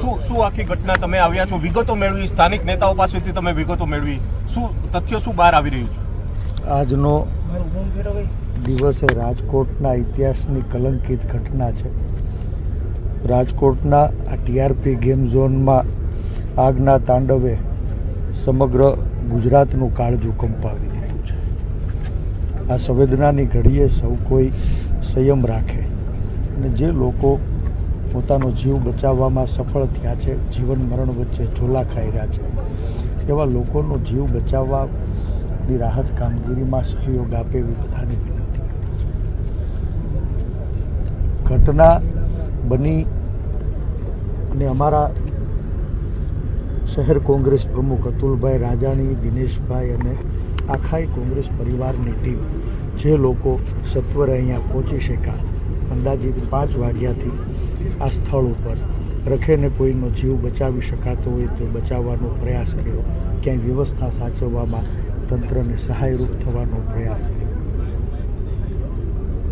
શું આખી ઘટના તમે આવ્યા છો, વિગતો મેળવી, સ્થાનિક નેતાઓ પાસેથી તમે વિગતો મેળવી, શું તથ્ય શું બહાર આવી રહ્યું છે? આજનો દિવસે રાજકોટના ઇતિહાસની કલંકિત ઘટના છે. રાજકોટના આ ટીઆરપી ગેમ ઝોનમાં આગના તાંડવે સમગ્ર ગુજરાતનું કાળજું કંપાવી દીધું છે. આ સંવેદનાની ઘડીએ સૌ કોઈ સંયમ રાખે અને જે લોકો પોતાનો જીવ બચાવવામાં સફળ થયા છે, જીવન મરણ વચ્ચે ઝોલા ખાઈ રહ્યા છે, એવા લોકોનો જીવ બચાવવાની રાહત કામગીરીમાં સહયોગ આપે એવી બધાને વિનંતી કરી છે. ઘટના બની અને અમારા શહેર કોંગ્રેસ પ્રમુખ અતુલભાઈ રાજાણી, દિનેશભાઈ અને આખાઈ કોંગ્રેસ પરિવારની ટીમ જે લોકો સત્વરે અહીંયા પહોંચી શક્યા, અંદાજિત 5 વાગ્યાથી આ સ્થળ ઉપર રખેને કોઈનો જીવ બચાવી શકાતો હોય તો બચાવવાનો પ્રયાસ કર્યો, ક્યાંય વ્યવસ્થા સાચવવામાં તંત્રને સહાયરૂપ થવાનો પ્રયાસ કર્યો.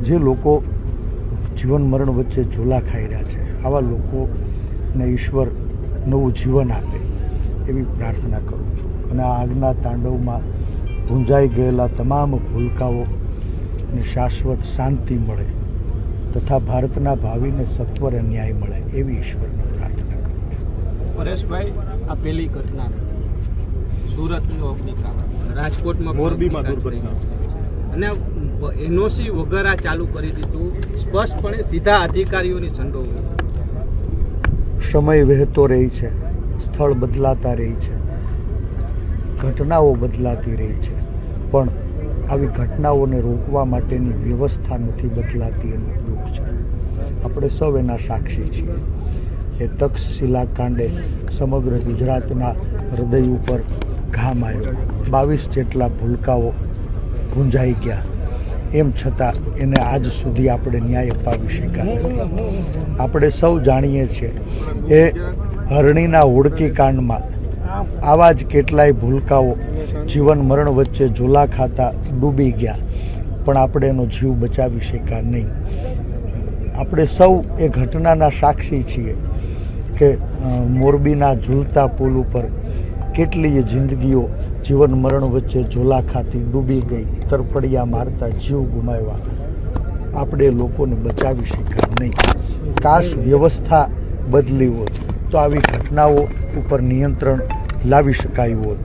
જે લોકો જીવન મરણ વચ્ચે ઝોલા ખાઈ રહ્યા છે, આવા લોકોને ઈશ્વર નવું જીવન આપે એવી પ્રાર્થના કરું છું. અને આ આગના તાંડવમાં ભૂંજાઈ ગયેલા તમામ ભૂલકાઓને શાશ્વત શાંતિ મળે તથા ભારતના ભાવિને સત્વરે ન્યાય મળે એવી ઈશ્વરને પ્રાર્થના કરું છું. પરેશભાઈ, આ પહેલી ઘટના નથી. સુરતનો અગ્નિકાંડ, રાજકોટમાં મોરબીમાં દુર્ઘટના અને એનઓસી વગર આ ચાલુ કરી દીધું. સ્પષ્ટપણે સીધા અધિકારીઓની સંડોવણી. સમય વહેતો રહી છે, સ્થળ બદલાતા રહી છે, ઘટનાઓ બદલાતી રહી છે, પણ આવી ઘટનાઓને રોકવા માટેની વ્યવસ્થા નથી બદલાતી એનું દુઃખ છે. આપણે સૌ એના સાક્ષી છીએ. એ તક્ષશિલા કાંડે સમગ્ર ગુજરાતના હૃદય ઉપર ઘા માર્યો. 22 જેટલા ભૂલકાઓ ભૂંજાઈ ગયા, એમ છતાં એને આજ સુધી આપણે ન્યાય અપાવી શક્યા નથી. આપણે સૌ જાણીએ છીએ એ હરણીના હોડકી કાંડમાં આવા જ કેટલાય ભૂલકાઓ જીવન મરણ વચ્ચે ઝોલા ખાતા ડૂબી ગયા, પણ આપણે એનો જીવ બચાવી શક્યા નહીં. આપણે સૌ એ ઘટનાના સાક્ષી છીએ કે મોરબીના ઝૂલતા પુલ ઉપર કેટલીય જિંદગીઓ જીવન મરણ વચ્ચે ઝોલા ખાતી ડૂબી ગઈ, તરફડિયા મારતા જીવ ગુમાવ્યા. આપણે લોકોને બચાવી શક્યા નહીં. કાશ વ્યવસ્થા બદલી હોત તો આવી ઘટનાઓ ઉપર નિયંત્રણ લાવી શકાયું હોત.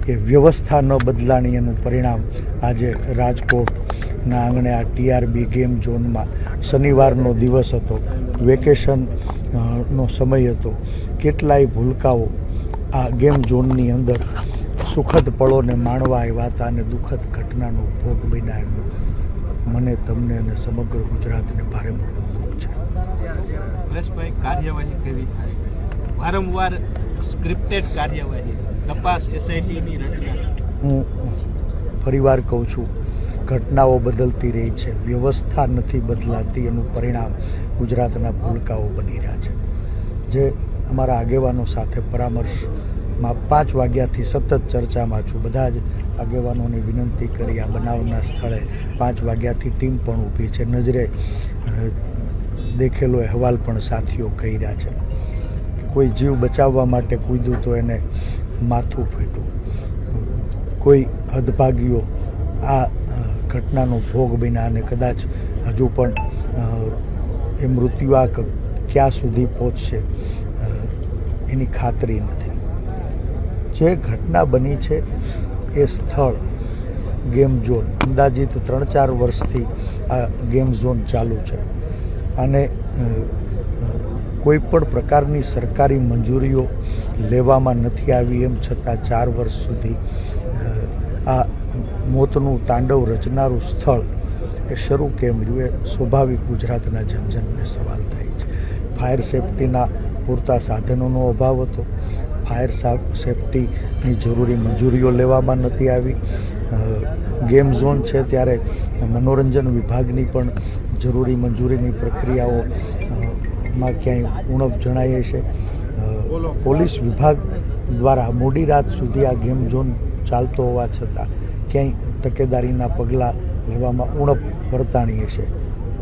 કે વ્યવસ્થા ન બદલાણી એનું પરિણામ આજે રાજકોટના આંગણે આ ટીઆરબી ગેમ ઝોનમાં શનિવારનો દિવસ હતો, વેકેશનનો સમય હતો, કેટલાય ભૂલકાઓ આ ગેમ ઝોનની અંદર સુખદ પળોને માણવા આવ્યા હતા અને દુઃખદ ઘટનાનો ભોગ બન્યા એનું મને, તમને અને સમગ્ર ગુજરાતને ભારે મોટું દુઃખ છે. પરેશભાઈ, કાર્યવાહી કેવી થાય? વારંવાર સ્ક્રિપ્ટેડ કાર્યવાહી, તપાસ એસઆઈટીની રચના. હું ફરીવાર કહું છું, ઘટનાઓ બદલતી રહી છે, વ્યવસ્થા નથી બદલાતી, એનું પરિણામ ગુજરાતના ભૂલકાઓ બની રહ્યા છે. જે અમારા આગેવાનો સાથે પરામર્શમાં 5 વાગ્યાથી સતત ચર્ચામાં છું. બધા જ આગેવાનોને વિનંતી કરી આ બનાવના સ્થળે 5 વાગ્યાથી ટીમ પણ ઊભી છે. નજરે દેખેલો અહેવાલ પણ સાથીઓ કહી રહ્યા છે. કોઈ જીવ બચાવવા માટે કૂદ્યું તો એને માથું ફૂટ્યું. કોઈ હદભાગીઓ આ ઘટનાનો ભોગ બન્યા અને કદાચ હજુ પણ એ મૃત્યુઆંક ક્યાં સુધી પહોંચશે એની ખાતરી નથી. જે ઘટના બની છે એ સ્થળ ગેમ ઝોન, અંદાજિત 3-4 વર્ષથી આ ગેમ ઝોન ચાલુ છે અને કોઈ પણ પ્રકારની સરકારી મંજૂરીઓ લેવામાં નથી આવી, એમ છતાં 4 વર્ષ સુધી આ મોતનું તાંડવ રચનારું સ્થળ એ શરૂ કેમ રહ્યું એ સ્વાભાવિક ગુજરાતના જનજનને સવાલ થાય છે. ફાયર સેફટીના પૂરતા સાધનોનો અભાવ હતો, ફાયર સેફટીની જરૂરી મંજૂરીઓ લેવામાં નથી આવી. ગેમ ઝોન છે ત્યારે મનોરંજન વિભાગની પણ જરૂરી મંજૂરીની પ્રક્રિયાઓમાં ક્યાંય ઉણપ જણાય છે. પોલીસ વિભાગ દ્વારા મોડી રાત સુધી આ ગેમ ઝોન ચાલતો હોવા છતાં ક્યાંય તકેદારીના પગલાં લેવામાં ઉણપ વર્તાણી છે.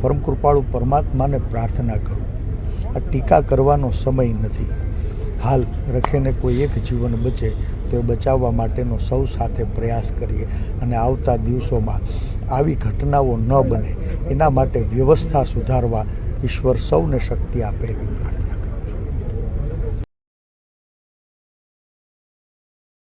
પરમ કૃપાળુ પરમાત્માને પ્રાર્થના કરું, આ ટીકા કરવાનો સમય નથી. હાલ રખેને કોઈ એક જીવન બચે તો એ બચાવવા માટેનો સૌ સાથે પ્રયાસ કરીએ અને આવતા દિવસોમાં આવી ઘટનાઓ ન બને એના માટે વ્યવસ્થા સુધારવા ઈશ્વર સૌને શક્તિ આપે એવી પ્રાર્થના.